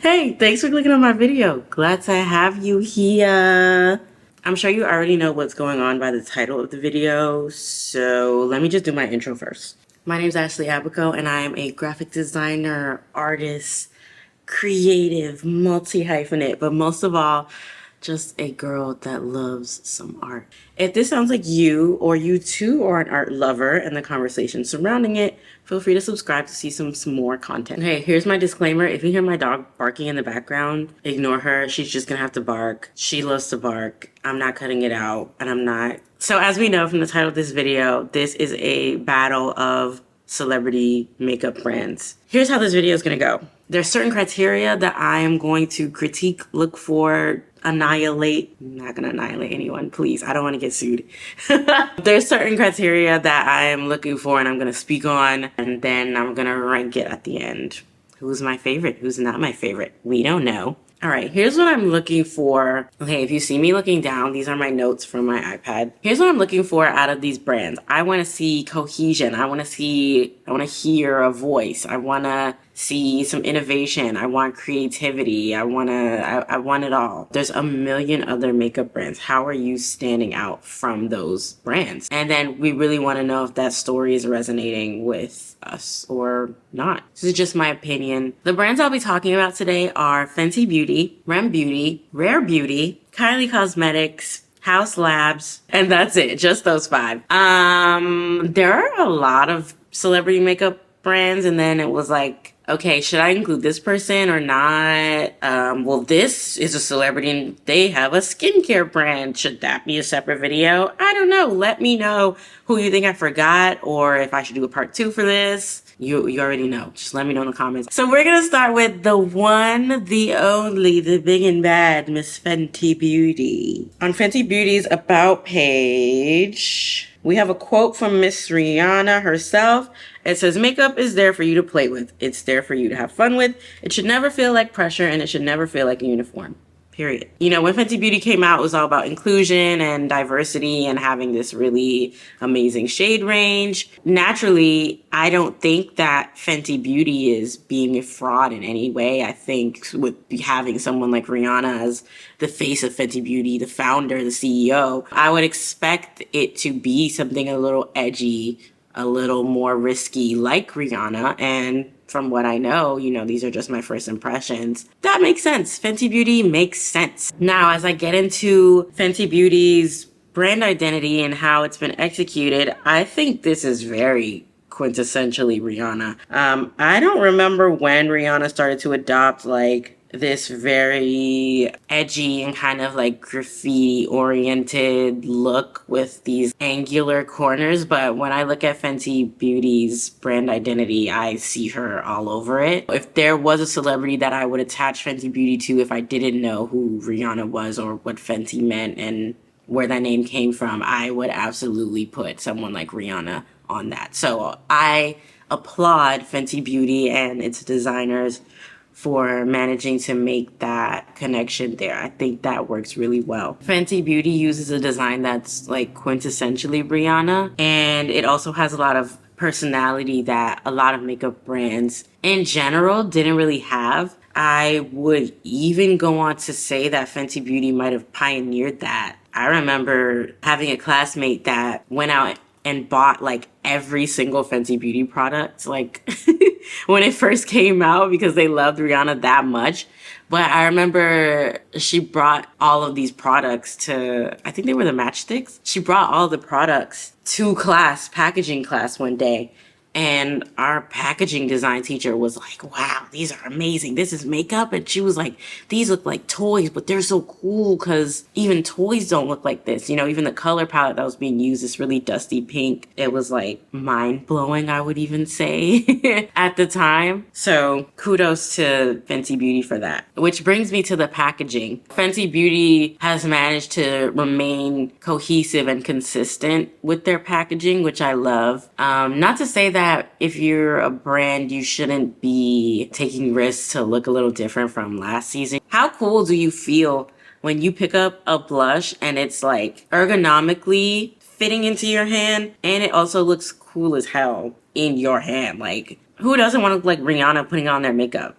Hey, thanks for clicking on my video. Glad to have you here. I'm sure you already know what's going on by the title of the video, so let me just do my intro first. My name is AshleyinAbaco, and I am a graphic designer, artist, creative, multi-hyphenate, but most of all, just a girl that loves some art. If this sounds like you, or you too are an art lover and the conversation surrounding it, feel free to subscribe to see some more content. Hey, here's my disclaimer. If you hear my dog barking in the background, ignore her. She's just gonna have to bark. She loves to bark. I'm not cutting it out, and I'm not. So as we know from the title of this video, this is a battle of celebrity makeup brands. Here's how this video is gonna go. There's certain criteria that I am going to critique, look for, annihilate. I'm not gonna annihilate anyone, please. I don't want to get sued. There's certain criteria that I am looking for and I'm gonna speak on, and then I'm gonna rank it at the end. Who's my favorite? Who's not my favorite? We don't know. All right, here's what I'm looking for. Okay, if you see me looking down, these are my notes from my iPad. Here's what I'm looking for out of these brands. I want to see cohesion. I want to hear a voice. I want to see some innovation. I want creativity. I want it all. There's a million other makeup brands. How are you standing out from those brands? And then we really want to know if that story is resonating with us or not. This is just my opinion. The brands I'll be talking about today are Fenty Beauty, Rem Beauty, Rare Beauty, Kylie Cosmetics, House Labs, and that's it. Just those 5. There are a lot of celebrity makeup brands, and then it was like, okay, should I include this person or not? Well, this is a celebrity and they have a skincare brand. Should that be a separate video? I don't know. Let me know who you think I forgot, or if I should do a part 2 for this. You already know. Just let me know in the comments. So we're going to start with the one, the only, the big and bad, Miss Fenty Beauty. On Fenty Beauty's About page, we have a quote from Miss Rihanna herself. It says, "Makeup is there for you to play with. It's there for you to have fun with. It should never feel like pressure, and it should never feel like a uniform." Period. You know, when Fenty Beauty came out, it was all about inclusion and diversity and having this really amazing shade range. Naturally, I don't think that Fenty Beauty is being a fraud in any way. I think with having someone like Rihanna as the face of Fenty Beauty, the founder, the CEO, I would expect it to be something a little edgy, a little more risky like Rihanna. And from what I know, you know, these are just my first impressions. That makes sense. Fenty Beauty makes sense. Now, as I get into Fenty Beauty's brand identity and how it's been executed, I think this is very quintessentially Rihanna. I don't remember when Rihanna started to adopt like this very edgy and kind of like graffiti oriented look with these angular corners, but when I look at Fenty Beauty's brand identity, I see her all over it. If there was a celebrity that I would attach Fenty Beauty to if I didn't know who Rihanna was or what Fenty meant and where that name came from, I would absolutely put someone like Rihanna on that. So I applaud Fenty Beauty and its designers for managing to make that connection there. I think that works really well. Fenty Beauty uses a design that's like quintessentially Rihanna, and it also has a lot of personality that a lot of makeup brands in general didn't really have. I would even go on to say that Fenty Beauty might have pioneered that. I remember having a classmate that went out and bought like every single Fenty Beauty product, like when it first came out, because they loved Rihanna that much. But I remember she brought all of these products to, I think they were the matchsticks. She brought all the products to class, packaging class one day. And our packaging design teacher was like, "Wow, these are amazing. This is makeup." And she was like, "These look like toys, but they're so cool because even toys don't look like this." You know, even the color palette that was being used, this really dusty pink, it was like mind blowing, I would even say at the time. So kudos to Fenty Beauty for that. Which brings me to the packaging. Fenty Beauty has managed to remain cohesive and consistent with their packaging, which I love. Not to say that if you're a brand, you shouldn't be taking risks to look a little different from last season. How cool do you feel when you pick up a blush and it's like ergonomically fitting into your hand and it also looks cool as hell in your hand? Like, who doesn't want to look like Rihanna putting on their makeup?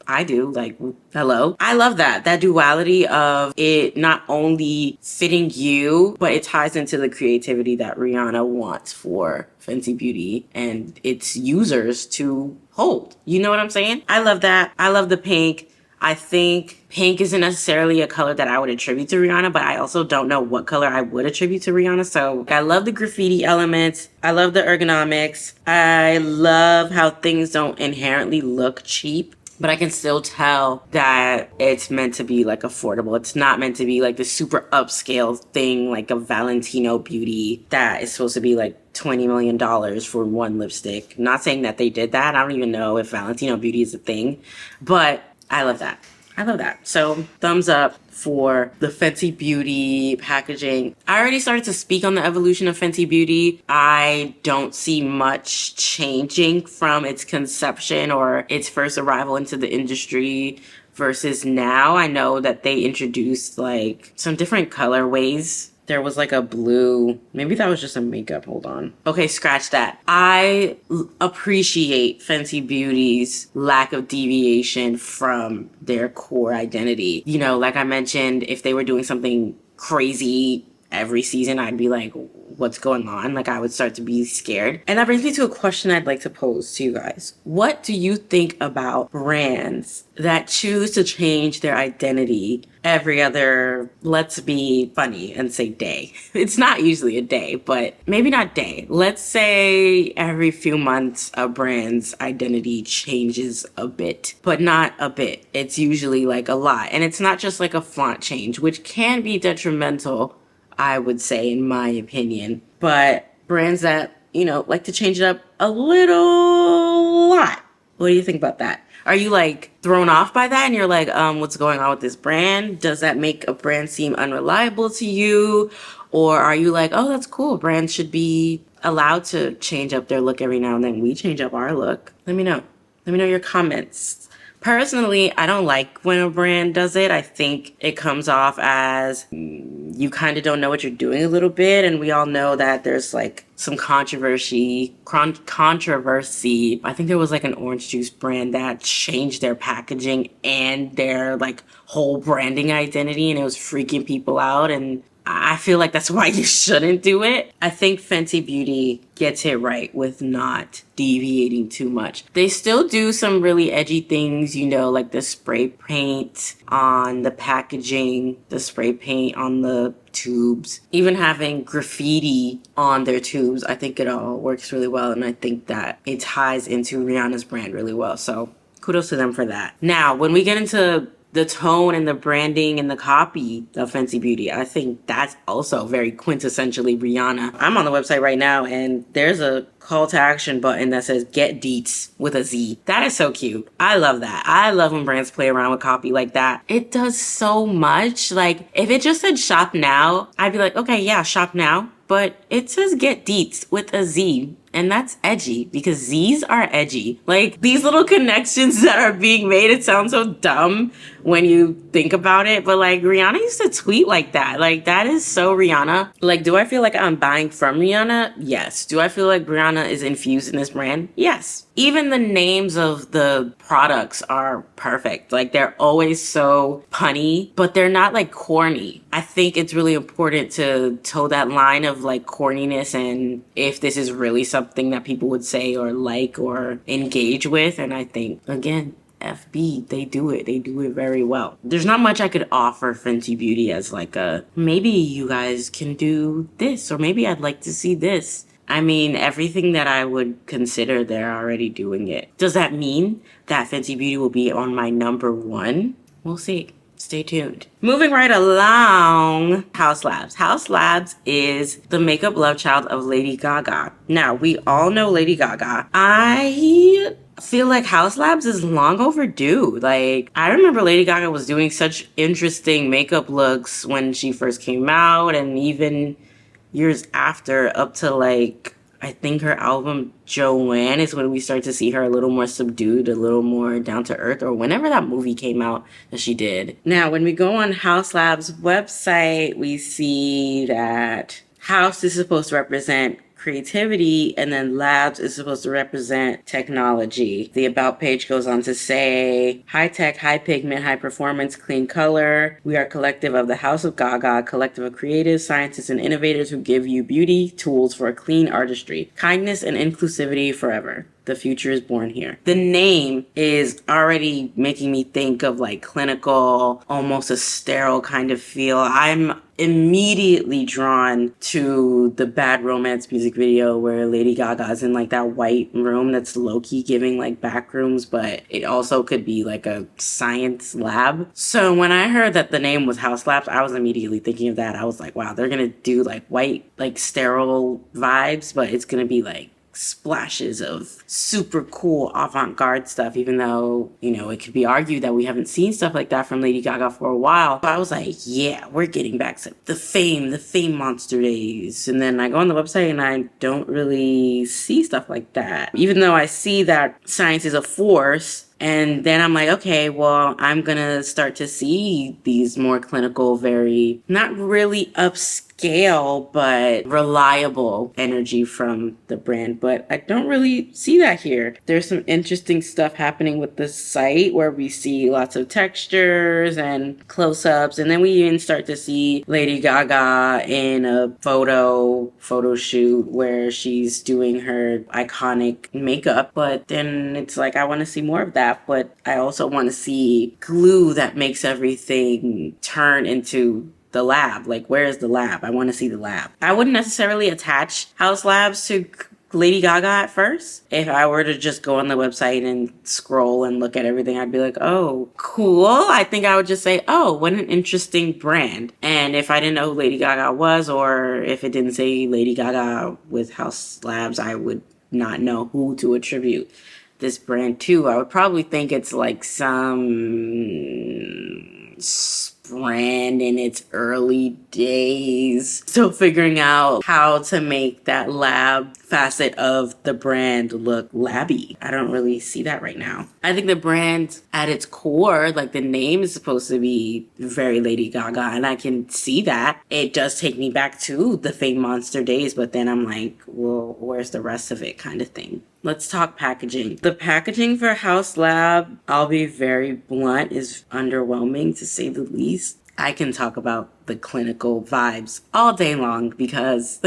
I do. Like, hello. I love that duality of it not only fitting you, but it ties into the creativity that Rihanna wants for Fenty Beauty and its users to hold. You know what I'm saying? I love that. I love the pink. I think pink isn't necessarily a color that I would attribute to Rihanna, but I also don't know what color I would attribute to Rihanna. So I love the graffiti elements. I love the ergonomics. I love how things don't inherently look cheap, but I can still tell that it's meant to be like affordable. It's not meant to be like the super upscale thing, like a Valentino Beauty that is supposed to be like $20 million for one lipstick. Not saying that they did that. I don't even know if Valentino Beauty is a thing, but I love that. I love that. So thumbs up for the Fenty Beauty packaging. I already started to speak on the evolution of Fenty Beauty. I don't see much changing from its conception or its first arrival into the industry versus now. I know that they introduced like some different colorways. There was like a blue, maybe that was just a makeup, hold on. Okay, scratch that. I appreciate Fenty Beauty's lack of deviation from their core identity. You know, like I mentioned, if they were doing something crazy every season, I'd be like, what's going on? Like, I would start to be scared. And that brings me to a question I'd like to pose to you guys. What do you think about brands that choose to change their identity every other, let's be funny and say day? It's not usually a day, but maybe not day. Let's say every few months a brand's identity changes a bit, but not a bit. It's usually like a lot. And it's not just like a font change, which can be detrimental, I would say, in my opinion. But brands that, you know, like to change it up a little lot. What do you think about that? Are you like thrown off by that and you're like, what's going on with this brand? Does that make a brand seem unreliable to you? Or are you like, oh, that's cool. Brands should be allowed to change up their look every now and then. We change up our look. Let me know. Let me know your comments. Personally, I don't like when a brand does it. I think it comes off as you kind of don't know what you're doing a little bit. And we all know that there's like some controversy. I think there was like an orange juice brand that changed their packaging and their like whole branding identity, and it was freaking people out. And I feel like that's why you shouldn't do it. I think Fenty Beauty gets it right with not deviating too much. They still do some really edgy things, you know, like the spray paint on the packaging, the spray paint on the tubes, even having graffiti on their tubes. I think it all works really well, and I think that it ties into Rihanna's brand really well. So kudos to them for that. Now, when we get into the tone and the branding and the copy of Fenty Beauty, I think that's also very quintessentially Rihanna. I'm on the website right now and there's a call to action button that says get deets with a Z. That is so cute. I love that. I love when brands play around with copy like that. It does so much. Like if it just said shop now, I'd be like, okay, yeah, shop now. But it says get deets with a Z. And that's edgy because Z's are edgy. Like these little connections that are being made, it sounds so dumb when you think about it. But like Rihanna used to tweet like that. Like that is so Rihanna. Like, do I feel like I'm buying from Rihanna? Yes. Do I feel like Rihanna is infused in this brand? Yes. Even the names of the products are perfect. Like they're always so punny, but they're not like corny. I think it's really important to toe that line of like corniness and if this is really something that people would say or like or engage with. And I think, again, FB, they do it. They do it very well. There's not much I could offer Fenty Beauty as like a, maybe you guys can do this, or maybe I'd like to see this. I mean, everything that I would consider, they're already doing it. Does that mean that Fenty Beauty will be on my number one? We'll see. Stay tuned. Moving right along, Haus Labs. Haus Labs is the makeup love child of Lady Gaga. Now, we all know Lady Gaga. I feel like Haus Labs is long overdue. Like, I remember Lady Gaga was doing such interesting makeup looks when she first came out, and even years after, up to like, I think her album Joanne is when we start to see her a little more subdued, a little more down to earth, or whenever that movie came out that she did. Now, when we go on Haus Labs' website, we see that Haus is supposed to represent creativity, and then labs is supposed to represent technology. The about page goes on to say, high tech, high pigment, high performance, clean color. We are a collective of the House of Gaga, collective of creatives, scientists, and innovators who give you beauty tools for a clean artistry, kindness and inclusivity forever. The future is born here. The name is already making me think of like clinical, almost a sterile kind of feel. I'm immediately drawn to the Bad Romance music video where Lady Gaga's in like that white room that's low-key giving like back rooms, but it also could be like a science lab. So when I heard that the name was House Labs, I was immediately thinking of that. I was like, wow, they're gonna do like white, like sterile vibes, but it's gonna be like splashes of super cool avant-garde stuff, even though, you know, it could be argued that we haven't seen stuff like that from Lady Gaga for a while. But I was like, yeah, we're getting back to the fame monster days. And then I go on the website and I don't really see stuff like that, even though I see that science is a force. And then I'm like, okay, well, I'm gonna start to see these more clinical, very, not really upscale, but reliable energy from the brand. But I don't really see that here. There's some interesting stuff happening with the site where we see lots of textures and close-ups. And then we even start to see Lady Gaga in a photo shoot where she's doing her iconic makeup. But then it's like, I want to see more of that. But I also want to see glue that makes everything turn into the lab. Like, where is the lab? I want to see the lab. I wouldn't necessarily attach House Labs to Lady Gaga at first. If I were to just go on the website and scroll and look at everything, I'd be like, oh, cool. I think I would just say, oh, what an interesting brand. And if I didn't know who Lady Gaga was, or if it didn't say Lady Gaga with House Labs, I would not know who to attribute this brand to. I would probably think it's like some brand in its early days, still figuring out how to make that lab facet of the brand look labby. I don't really see that right now. I think the brand at its core, like the name is supposed to be very Lady Gaga, and I can see that. It does take me back to the Fame Monster days, but then I'm like, well, where's the rest of it kind of thing? Let's talk packaging. The packaging for House Lab, I'll be very blunt, is underwhelming to say the least. I can talk about the clinical vibes all day long because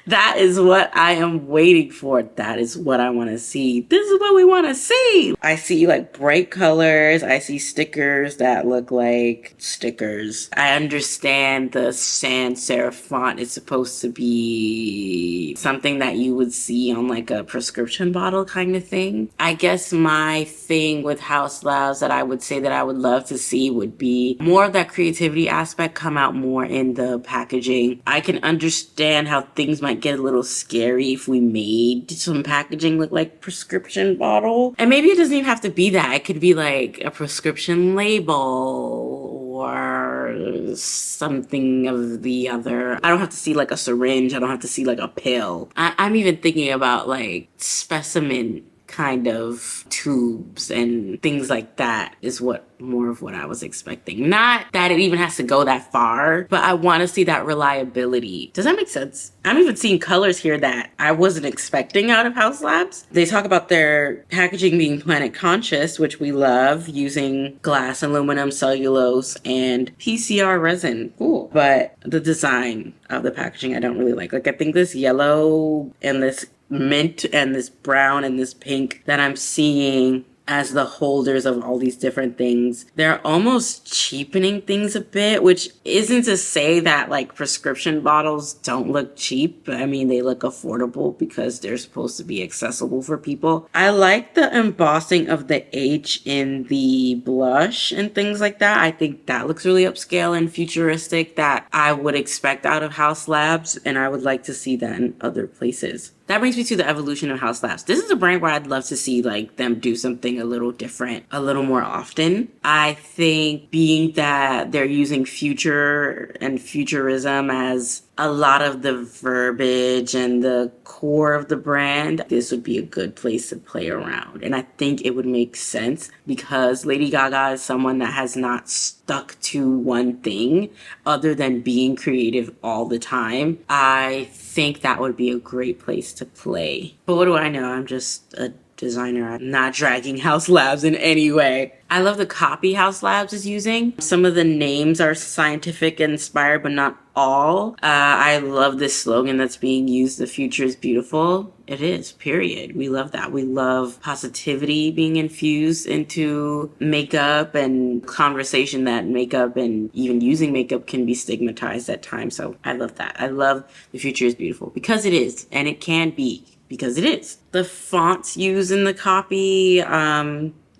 that is what I am waiting for. That is what I want to see. This is what we want to see. I see like bright colors. I see stickers that look like stickers. I understand the sans serif font is supposed to be something that you would see on like a prescription bottle kind of thing. I guess my thing with House Labs that I would say that I would love to see would be more of that creativity aspect come out more in the packaging. I can understand how things might get a little scary if we made some packaging look like prescription bottle. And maybe it doesn't even have to be that. It could be like a prescription label or something of the other. I don't have to see like a syringe. I don't have to see like a pill. I'm even thinking about like specimen kind of tubes and things like that is what more of what I was expecting. Not that it even has to go that far, but I want to see that reliability. Does that make sense? I'm even seeing colors here that I wasn't expecting out of House Labs. They talk about their packaging being planet conscious, which we love, using glass, aluminum, cellulose, and PCR resin. Cool. But the design of the packaging I don't really like. Like, I think this yellow and this mint and this brown and this pink that I'm seeing as the holders of all these different things, they're almost cheapening things a bit, which isn't to say that like prescription bottles don't look cheap. I mean, they look affordable because they're supposed to be accessible for people. I like the embossing of the H in the blush and things like that. I think that looks really upscale and futuristic that I would expect out of House Labs, and I would like to see that in other places. That brings me to the evolution of House Labs. This is a brand where I'd love to see like them do something a little different, a little more often. I think being that they're using future and futurism as a lot of the verbiage and the core of the brand, this would be a good place to play around. And I think it would make sense because Lady Gaga is someone that has not stuck to one thing other than being creative all the time. I think that would be a great place to play. But what do I know? I'm just a designer. I'm not dragging House Labs in any way. I love the copy House Labs is using. Some of the names are scientific and inspired, but not all. I love this slogan that's being used, "The future is beautiful." It is, period. We love that. We love positivity being infused into makeup and conversation that makeup and even using makeup can be stigmatized at times. So I love that. I love "The future is beautiful" because it is, and it can be. Because it is. The fonts used in the copy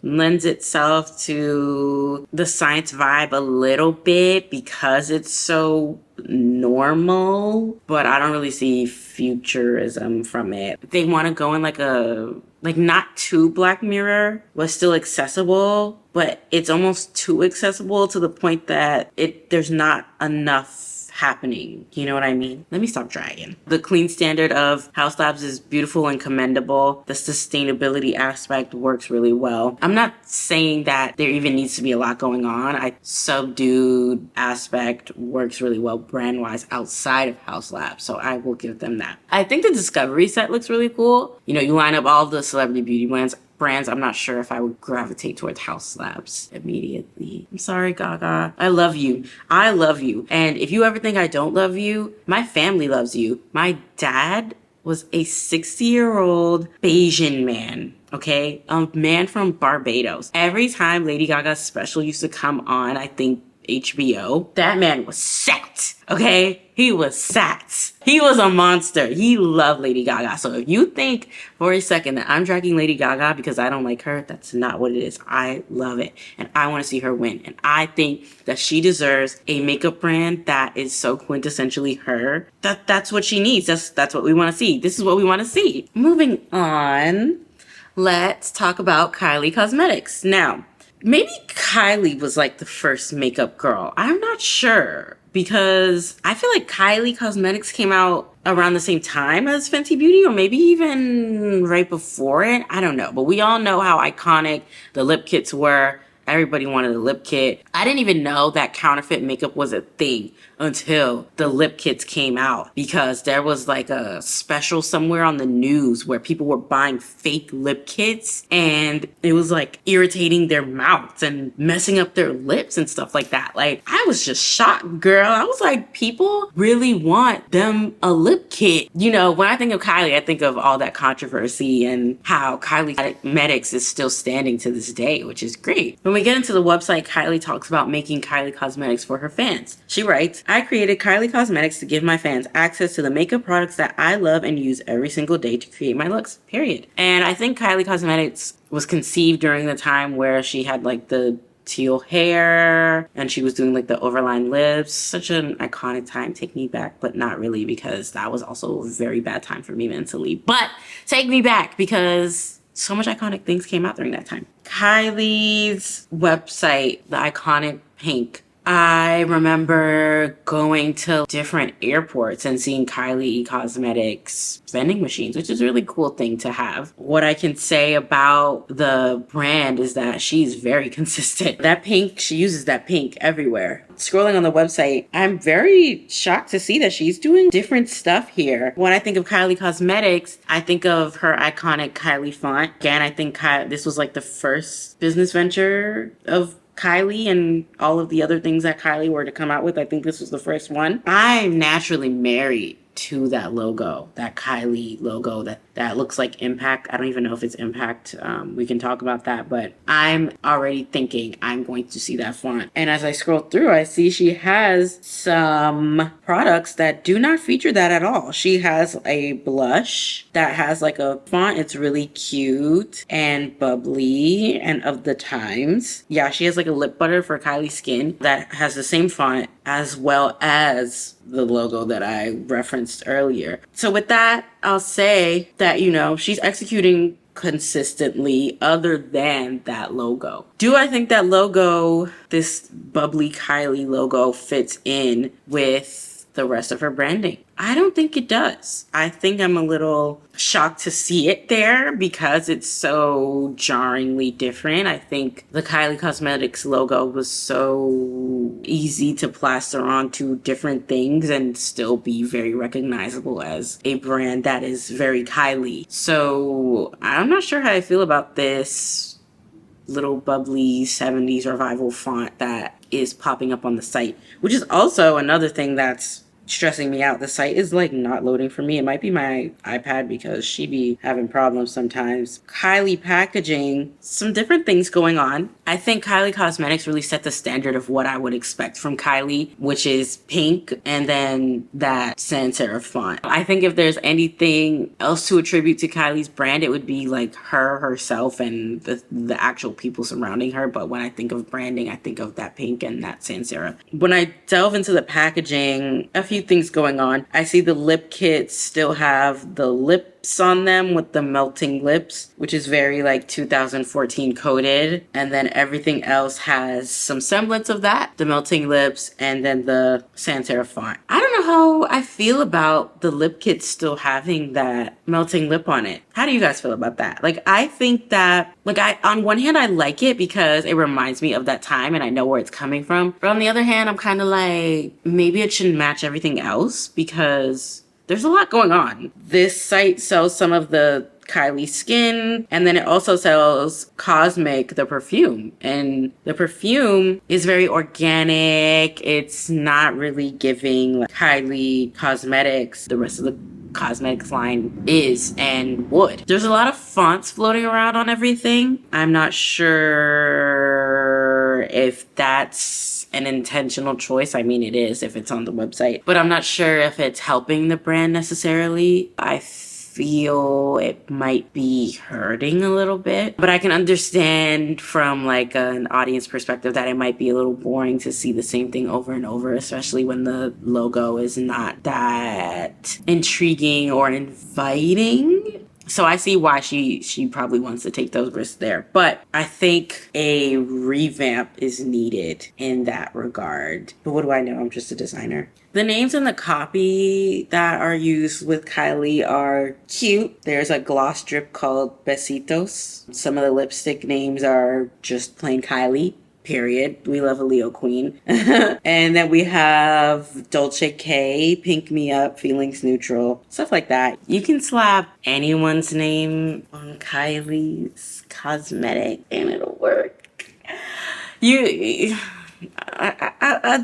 lends itself to the science vibe a little bit because it's so normal, but I don't really see futurism from it. They want to go in like not too Black Mirror, but still accessible, but it's almost too accessible to the point that there's not enough happening. You know what I mean? Let me stop dragging. The clean standard of House Labs is beautiful and commendable. The sustainability aspect works really well. I'm not saying that there even needs to be a lot going on. Subdued aspect works really well brand-wise outside of House Labs, so I will give them that. I think the Discovery set looks really cool. You know, you line up all the celebrity beauty brands. I'm not sure if I would gravitate towards House Labs immediately. I'm sorry, Gaga. I love you. I love you. And if you ever think I don't love you, my family loves you. My dad was a 60-year-old Bayesian man. Okay? A man from Barbados. Every time Lady Gaga's special used to come on, I think HBO, that man was set. Okay? He was set. He was a monster. He loved Lady Gaga. So if you think for a second that I'm dragging Lady Gaga because I don't like her, that's not what it is. I love it. And I want to see her win. And I think that she deserves a makeup brand that is so quintessentially her. That's what she needs. That's what we want to see. This is what we want to see. Moving on, let's talk about Kylie Cosmetics. Now, maybe Kylie was like the first makeup girl. I'm not sure because I feel like Kylie Cosmetics came out around the same time as Fenty Beauty or maybe even right before it. I don't know. But we all know how iconic the lip kits were. Everybody wanted a lip kit. I didn't even know that counterfeit makeup was a thing until the lip kits came out because there was like a special somewhere on the news where people were buying fake lip kits and it was like irritating their mouths and messing up their lips and stuff like that. Like, I was just shocked, girl. I was like, people really want them a lip kit. You know, when I think of Kylie, I think of all that controversy and how Kylie Cosmetics is still standing to this day, which is great. When we get into the website, Kylie talks about making Kylie Cosmetics for her fans. She writes, "I created Kylie Cosmetics to give my fans access to the makeup products that I love and use every single day to create my looks, period." And I think Kylie Cosmetics was conceived during the time where she had like the teal hair and she was doing like the overlined lips. Such an iconic time. Take me back, but not really because that was also a very bad time for me mentally. But take me back because so much iconic things came out during that time. Kylie's website, the iconic pink. I remember going to different airports and seeing Kylie Cosmetics vending machines, which is a really cool thing to have. What I can say about the brand is that she's very consistent. That pink, she uses that pink everywhere. Scrolling on the website, I'm very shocked to see that she's doing different stuff here. When I think of Kylie Cosmetics, I think of her iconic Kylie font. Again, I think this was like the first business venture of Kylie and all of the other things that Kylie were to come out with. I think this was the first one. I'm naturally married to that logo, that Kylie logo that looks like Impact. I don't even know if it's Impact. We can talk about that, but I'm already thinking I'm going to see that font. And as I scroll through, I see she has some products that do not feature that at all. She has a blush that has like a font. It's really cute and bubbly and of the times. Yeah, she has like a lip butter for Kylie Skin that has the same font as well as the logo that I referenced earlier. So with that, I'll say that, you know, she's executing consistently other than that logo. Do I think that logo, this bubbly Kylie logo, fits in with the rest of her branding? I don't think it does. I think I'm a little shocked to see it there because it's so jarringly different. I think the Kylie Cosmetics logo was so easy to plaster onto different things and still be very recognizable as a brand that is very Kylie. So I'm not sure how I feel about this little bubbly 70s revival font that is popping up on the site, which is also another thing that's stressing me out. The site is like not loading for me. It might be my iPad because she be having problems sometimes. Kylie packaging, some different things going on. I think Kylie Cosmetics really set the standard of what I would expect from Kylie, which is pink and then that sans serif font. I think if there's anything else to attribute to Kylie's brand, it would be like herself and the actual people surrounding her. But when I think of branding, I think of that pink and that sans serif. When I delve into the packaging, a few things going on. I see the lip kits still have the lips on them with the melting lips, which is very like 2014 coded. And then everything else has some semblance of that, the melting lips and then the sans serif font. I don't know how I feel about the lip kits still having that melting lip on it. How do you guys feel about that? Like, I think that, like, on one hand, I like it because it reminds me of that time and I know where it's coming from. But on the other hand, I'm kind of like, maybe it shouldn't match everything else because there's a lot going on. This site sells some of the Kylie skin, and then it also sells Cosmic, the perfume. And the perfume is very organic. It's not really giving like Kylie Cosmetics, the rest of the cosmetics line is and would. There's a lot of fonts floating around on everything. I'm not sure if that's an intentional choice. I mean, it is if it's on the website, but I'm not sure if it's helping the brand necessarily. I feel it might be hurting a little bit, but I can understand from like an audience perspective that it might be a little boring to see the same thing over and over, especially when the logo is not that intriguing or inviting. So I see why she probably wants to take those risks there. But I think a revamp is needed in that regard. But what do I know? I'm just a designer. The names in the copy that are used with Kylie are cute. There's a gloss drip called Besitos. Some of the lipstick names are just plain Kylie. Period. We love a Leo queen. And then we have Dolce K, Pink Me Up, Feelings Neutral, stuff like that. You can slap anyone's name on Kylie's cosmetic and it'll work. I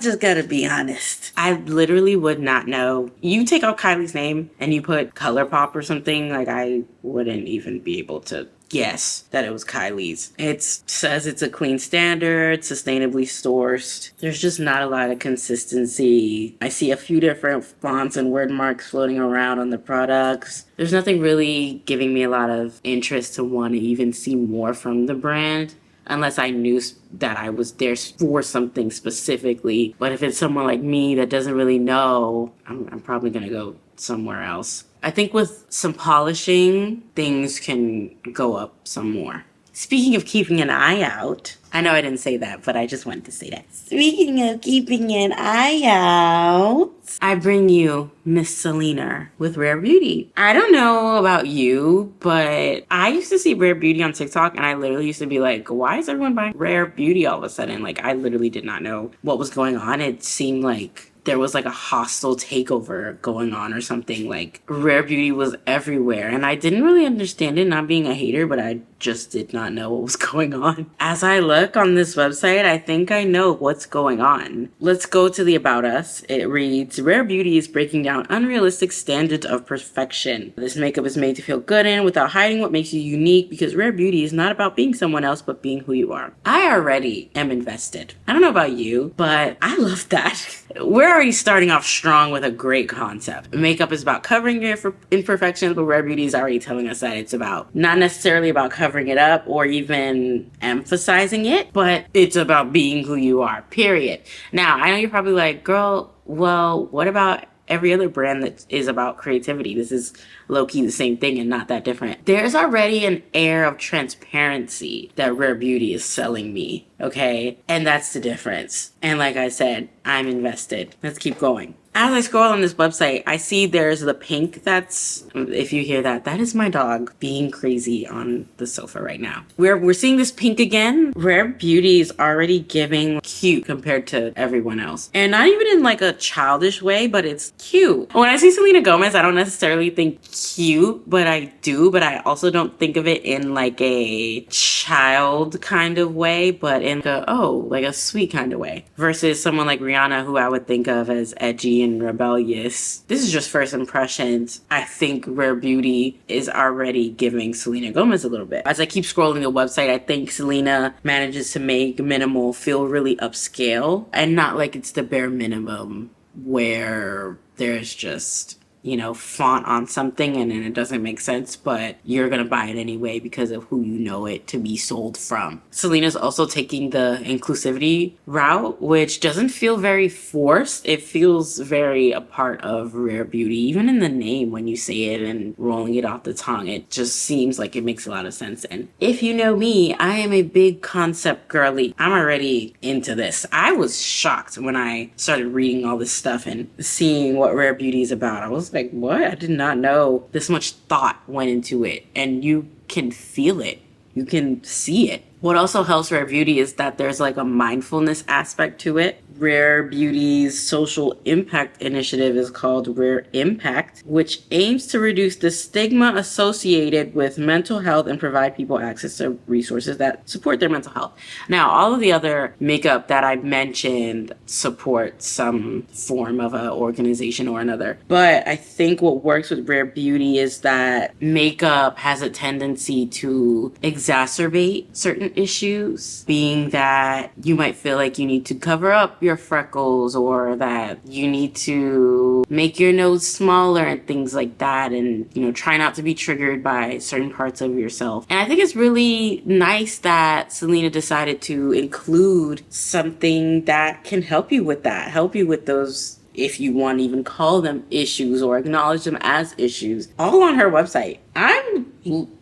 just gotta be honest. I literally would not know. You take out Kylie's name and you put ColourPop or something, like I wouldn't even be able to guess that it was Kylie's. It says it's a clean standard, sustainably sourced. There's just not a lot of consistency. I see a few different fonts and word marks floating around on the products. There's nothing really giving me a lot of interest to want to even see more from the brand, unless I knew that I was there for something specifically. But if it's someone like me that doesn't really know, I'm probably gonna go somewhere else. I think with some polishing, things can go up some more. Speaking of keeping an eye out, I know I didn't say that, but I just wanted to say that. Speaking of keeping an eye out, I bring you Miss Selena with Rare Beauty. I don't know about you, but I used to see Rare Beauty on TikTok and I literally used to be like, why is everyone buying Rare Beauty all of a sudden? Like, I literally did not know what was going on. It seemed like there was like a hostile takeover going on or something. Like, Rare Beauty was everywhere and I didn't really understand it, not being a hater, but I just did not know what was going on. As I look on this website, I think I know what's going on. Let's go to the About Us. It reads, Rare Beauty is breaking down unrealistic standards of perfection. This makeup is made to feel good in without hiding what makes you unique, because Rare Beauty is not about being someone else, but being who you are. I already am invested. I don't know about you, but I love that. We're already starting off strong with a great concept. Makeup is about covering your imperfections, but Rare Beauty is already telling us that it's about not necessarily about covering it up or even emphasizing it, but it's about being who you are, period. Now, I know you're probably like, girl, well, what about every other brand that is about creativity? This is low-key the same thing and not that different. There's already an air of transparency that Rare Beauty is selling me, okay? And that's the difference. And like I said, I'm invested. Let's keep going. As I scroll on this website, I see there's the pink. That's, if you hear that, that is my dog being crazy on the sofa right now. We're seeing this pink again. Rare Beauty is already giving cute compared to everyone else. And not even in like a childish way, but it's cute. When I see Selena Gomez, I don't necessarily think cute, but I do. But I also don't think of it in like a child kind of way, but in like a sweet kind of way. Versus someone like Rihanna, who I would think of as edgy and rebellious. This is just first impressions. I think Rare Beauty is already giving Selena Gomez a little bit. As I keep scrolling the website, I think Selena manages to make minimal feel really upscale and not like it's the bare minimum where there's just, you know, font on something and then it doesn't make sense, but you're gonna buy it anyway because of who you know it to be sold from. Selena's also taking the inclusivity route, which doesn't feel very forced. It feels very a part of Rare Beauty. Even in the name, when you say it and rolling it off the tongue, it just seems like it makes a lot of sense. And if you know me, I am a big concept girly. I'm already into this. I was shocked when I started reading all this stuff and seeing what Rare Beauty is about. I was like, what? I did not know this much thought went into it. And you can feel it. You can see it. What also helps Rare Beauty is that there's like a mindfulness aspect to it. Rare Beauty's social impact initiative is called Rare Impact, which aims to reduce the stigma associated with mental health and provide people access to resources that support their mental health. Now, all of the other makeup that I mentioned support some form of an organization or another. But I think what works with Rare Beauty is that makeup has a tendency to exacerbate certain issues, being that you might feel like you need to cover up your freckles or that you need to make your nose smaller and things like that, and you know, try not to be triggered by certain parts of yourself. And I think it's really nice that Selena decided to include something that can help you with that, help you with those, if you want to even call them issues or acknowledge them as issues, all on her website.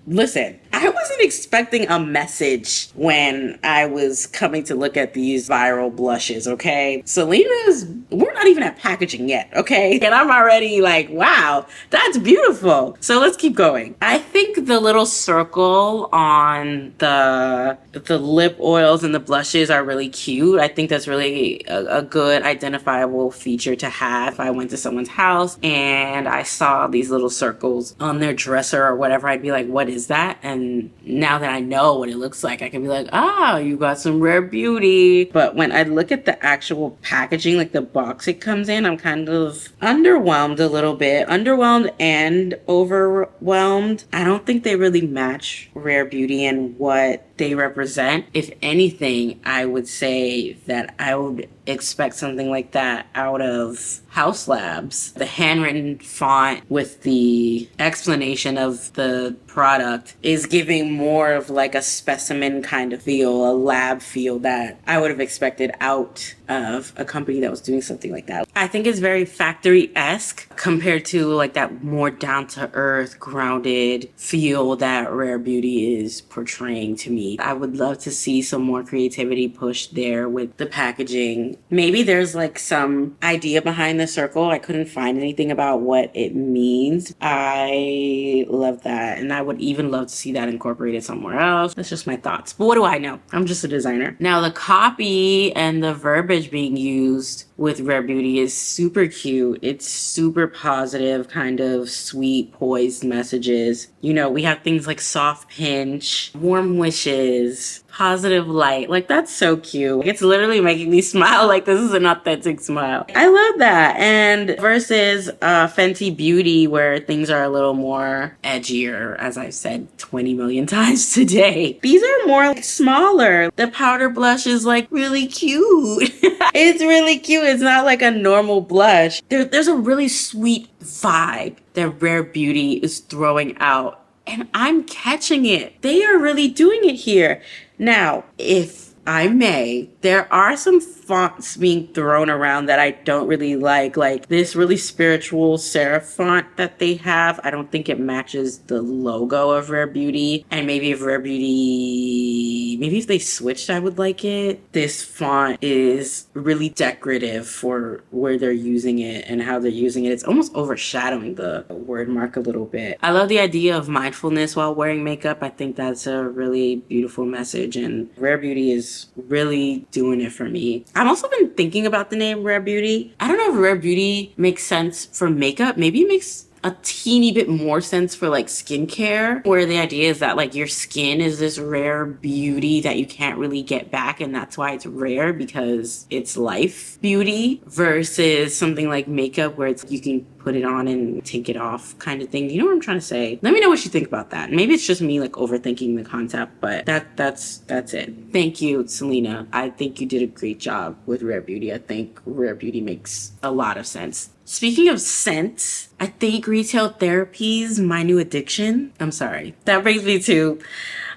Listen, I wasn't expecting a message when I was coming to look at these viral blushes, okay? We're not even at packaging yet, okay? And I'm already like, wow, that's beautiful. So let's keep going. I think the little circle on the lip oils and the blushes are really cute. I think that's really a good identifiable feature to have. If I went to someone's house and I saw these little circles on their dresser or whatever, I'd be like, what is that? And now that I know what it looks like, I can be like, oh, you got some Rare Beauty. But when I look at the actual packaging, like the box it comes in, I'm kind of underwhelmed a little bit. Underwhelmed and overwhelmed. I don't think they really match Rare Beauty and what they represent. If anything, I would say that I would expect something like that out of House Labs. The handwritten font with the explanation of the product is giving more of like a specimen kind of feel, a lab feel that I would have expected out of a company that was doing something like that. I think it's very factory-esque compared to like that more down-to-earth, grounded feel that Rare Beauty is portraying to me. I would love to see some more creativity pushed there with the packaging. Maybe there's like some idea behind the circle. I couldn't find anything about what it means. I love that. And I would even love to see that incorporated somewhere else. That's just my thoughts. But what do I know? I'm just a designer. Now the copy and the verbiage being used with Rare Beauty is super cute. It's super positive, kind of sweet, poised messages. You know, we have things like soft pinch, warm wishes, positive light. Like, that's so cute. It's literally making me smile like this is an authentic smile. I love that. And versus Fenty Beauty, where things are a little more edgier, as I've said 20 million times today. These are more like smaller. The powder blush is like really cute. It's really cute. It's not like a normal blush. There's a really sweet vibe that Rare Beauty is throwing out, and I'm catching it. They are really doing it here. Now, if I may. There are some fonts being thrown around that I don't really like this really spiritual serif font that they have. I don't think it matches the logo of Rare Beauty. And maybe if Rare Beauty, maybe if they switched, I would like it. This font is really decorative for where they're using it and how they're using it. It's almost overshadowing the word mark a little bit. I love the idea of mindfulness while wearing makeup. I think that's a really beautiful message, and Rare Beauty is really doing it for me. I've also been thinking about the name Rare Beauty. I don't know if Rare Beauty makes sense for makeup. Maybe it makes a teeny bit more sense for like skincare, where the idea is that like your skin is this rare beauty that you can't really get back, and that's why it's rare, because it's life beauty, versus something like makeup where it's you can put it on and take it off kind of thing. You know what I'm trying to say? Let me know what you think about that. Maybe it's just me like overthinking the concept, but that's it. Thank you, Selena. I think you did a great job with Rare Beauty. I think Rare Beauty makes a lot of sense. Speaking of scent, I think retail therapy's my new addiction. I'm sorry. That brings me to,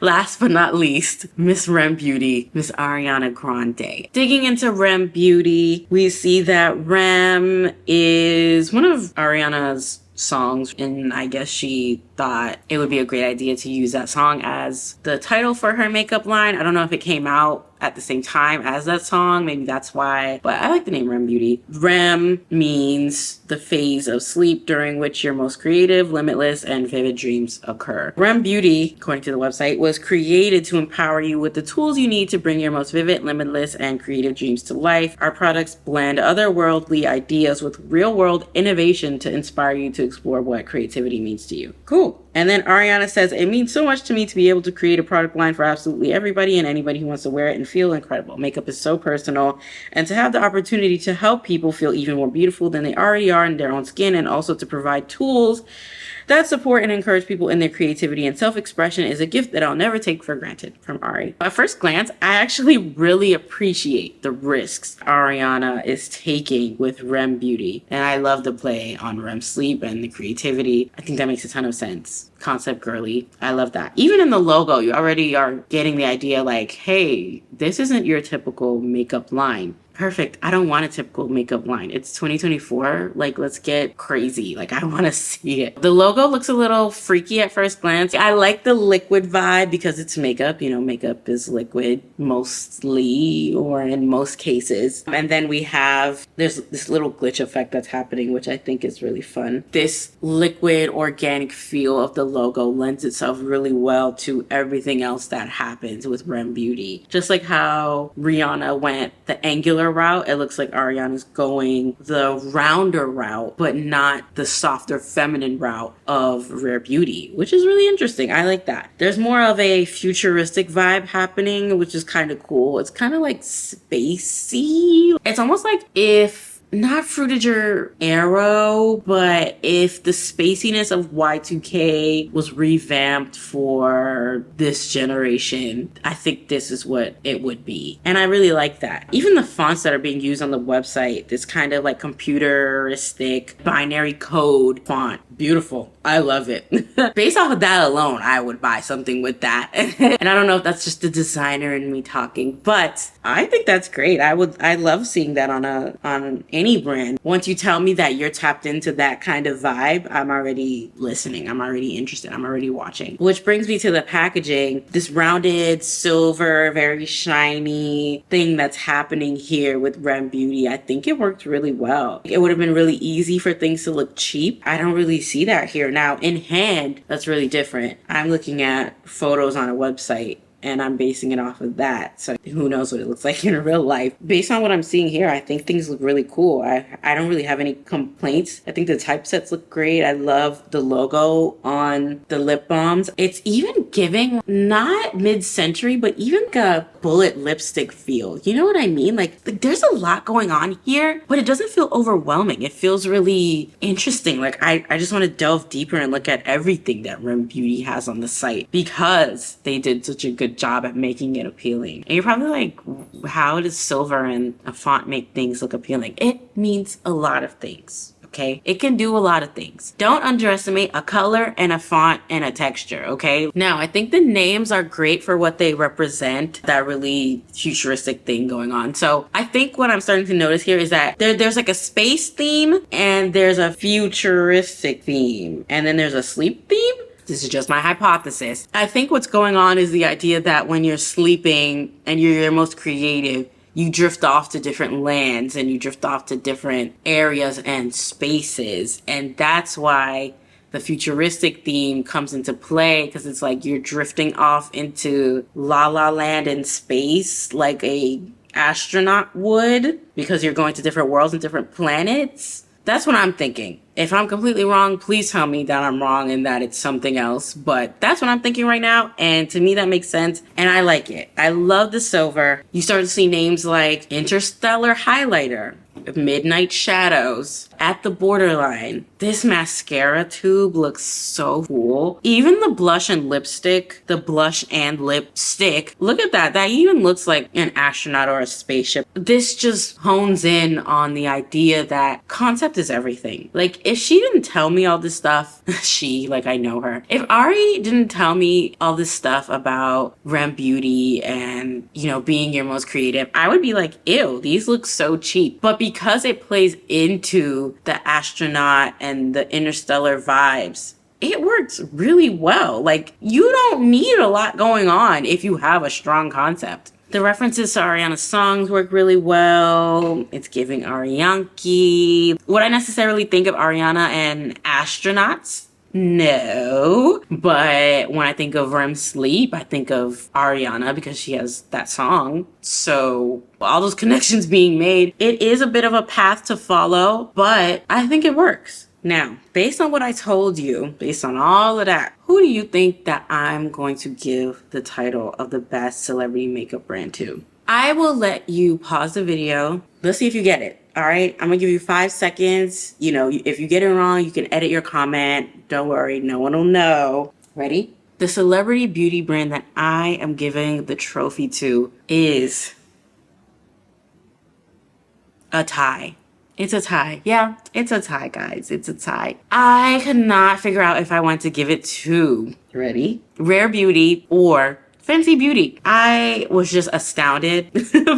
last but not least, Miss Rem Beauty, Miss Ariana Grande. Digging into Rem Beauty, we see that Rem is one of Ariana's songs, and I guess she thought it would be a great idea to use that song as the title for her makeup line. I don't know if it came out at the same time as that song, maybe that's why, but I like the name Rem Beauty. Rem means the phase of sleep during which your most creative, limitless, and vivid dreams occur. Rem Beauty, according to the website, was created to empower you with the tools you need to bring your most vivid, limitless, and creative dreams to life. Our products blend otherworldly ideas with real-world innovation to inspire you to explore what creativity means to you. Cool. And then Ariana says, it means so much to me to be able to create a product line for absolutely everybody and anybody who wants to wear it and feel incredible. Makeup is so personal, and to have the opportunity to help people feel even more beautiful than they already are in their own skin, and also to provide tools that support and encourage people in their creativity and self-expression is a gift that I'll never take for granted, from Ari. At first glance, I actually really appreciate the risks Ariana is taking with Rem Beauty. And I love the play on Rem sleep and the creativity. I think that makes a ton of sense. Concept girly. I love that. Even in the logo, you already are getting the idea like, hey, this isn't your typical makeup line. Perfect. I don't want a typical makeup line. It's 2024. Like, let's get crazy. Like, I want to see it. The logo looks a little freaky at first glance. I like the liquid vibe because it's makeup. You know, makeup is liquid mostly, or in most cases. And then we have, there's this little glitch effect that's happening, which I think is really fun. This liquid organic feel of the logo lends itself really well to everything else that happens with Rem Beauty. Just like how Rihanna went the angular route, it looks like Ariana's going the rounder route, but not the softer feminine route of Rare Beauty, which is really interesting. I like that. There's more of a futuristic vibe happening, which is kind of cool. It's kind of like spacey. It's almost like if, not Fruitager Arrow, but if the spaciness of Y2K was revamped for this generation, I think this is what it would be. And I really like that. Even the fonts that are being used on the website, this kind of like computeristic binary code font. Beautiful. I love it. Based off of that alone, I would buy something with that. And I don't know if that's just the designer in me talking, but I think that's great. I love seeing that on any brand. Once you tell me that you're tapped into that kind of vibe, I'm already listening. I'm already interested. I'm already watching. Which brings me to the packaging. This rounded silver, very shiny thing that's happening here with Rem Beauty. I think it worked really well. It would have been really easy for things to look cheap. I don't really see that here. Now, in hand, that's really different. I'm looking at photos on a website and I'm basing it off of that. So who knows what it looks like in real life. Based on what I'm seeing here, I think things look really cool. I don't really have any complaints. I think the typesets look great. I love the logo on the lip balms. It's even giving not mid-century, but even like a bullet lipstick feel. You know what I mean? Like there's a lot going on here, but it doesn't feel overwhelming. It feels really interesting. Like I just want to delve deeper and look at everything that Rem Beauty has on the site because they did such a good job at making it appealing. And you're probably like, how does silver and a font make things look appealing? It means a lot of things. okay? It can do a lot of things. Don't underestimate a color and a font and a texture, okay? Now, I think the names are great for what they represent, that really futuristic thing going on. So I think what I'm starting to notice here is that there's like a space theme and there's a futuristic theme and then there's a sleep theme. This is just my hypothesis. I think what's going on is the idea that when you're sleeping and you're your most creative, you drift off to different lands and you drift off to different areas and spaces. And that's why the futuristic theme comes into play, because it's like you're drifting off into La La Land in space like a astronaut would, because you're going to different worlds and different planets. That's what I'm thinking. If I'm completely wrong, please tell me that I'm wrong and that it's something else. But that's what I'm thinking right now. And to me, that makes sense. And I like it. I love the silver. You start to see names like Interstellar Highlighter, Midnight Shadows, At the Borderline. This mascara tube looks so cool. Even the blush and lipstick, the blush and lipstick, look at that. That even looks like an astronaut or a spaceship. This just hones in on the idea that concept is everything. Like, if she didn't tell me all this stuff, like I know her. If Ari didn't tell me all this stuff about REM beauty and, being your most creative, I would be like, ew, these look so cheap. But because it plays into the astronaut and the interstellar vibes, it works really well. Like, you don't need a lot going on if you have a strong concept. The references to Ariana's songs work really well. It's giving Arianki. Would I necessarily think of Ariana and astronauts? No. But when I think of REM sleep, I think of Ariana because she has that song. So all those connections being made, it is a bit of a path to follow, but I think it works. Now, based on what I told you, based on all of that, who do you think that I'm going to give the title of the best celebrity makeup brand to? I will let you pause the video. Let's see if you get it. All right, I'm gonna give you 5 seconds. If you get it wrong, you can edit your comment. Don't worry, no one will know. Ready? The celebrity beauty brand that I am giving the trophy to is a tie. It's a tie. Yeah, it's a tie, guys. It's a tie. I could not figure out if I want to give it to, ready? Rare Beauty or Fenty Beauty. I was just astounded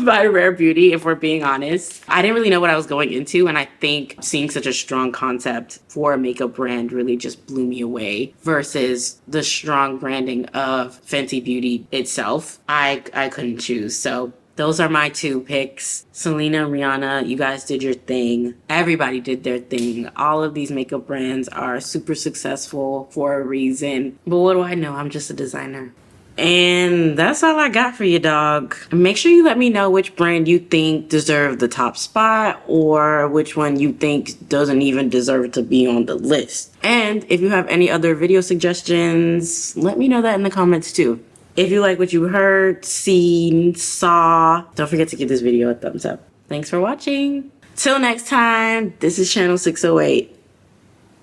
by Rare Beauty, if we're being honest. I didn't really know what I was going into, and I think seeing such a strong concept for a makeup brand really just blew me away versus the strong branding of Fenty Beauty itself. I couldn't choose. So those are my 2 picks. Selena and Rihanna, you guys did your thing. Everybody did their thing. All of these makeup brands are super successful for a reason. But what do I know? I'm just a designer. And that's all I got for you, dog. Make sure you let me know which brand you think deserved the top spot or which one you think doesn't even deserve to be on the list. And if you have any other video suggestions, let me know that in the comments too. If you like what you heard, seen, saw, don't forget to give this video a thumbs up. Thanks for watching. Till next time, this is Channel 608.